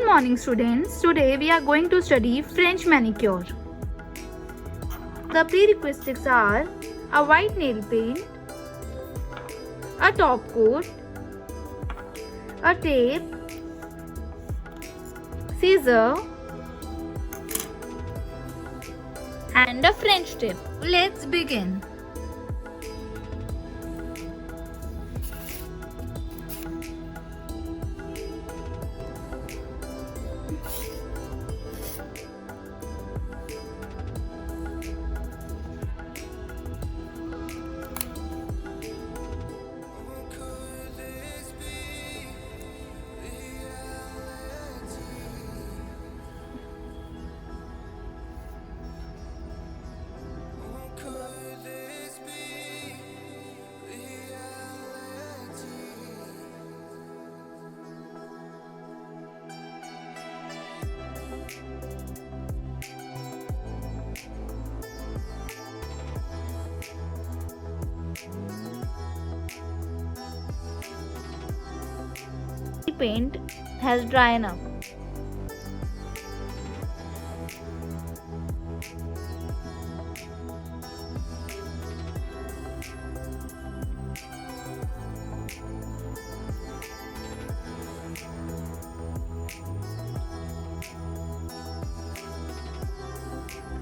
Good morning students. Today we are going to study French manicure. The prerequisites are a white nail paint, a top coat, a tape, scissor and a French tip. Let's begin. The paint has dried up.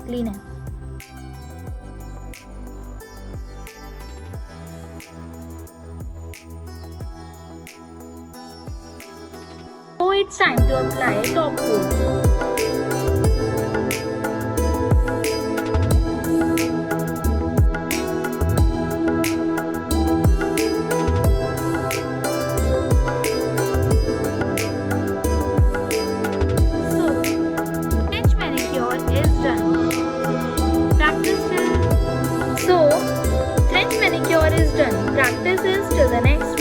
Clean it. So it's time to apply a top coat. French manicure is done. Practice is done. Practice is till the next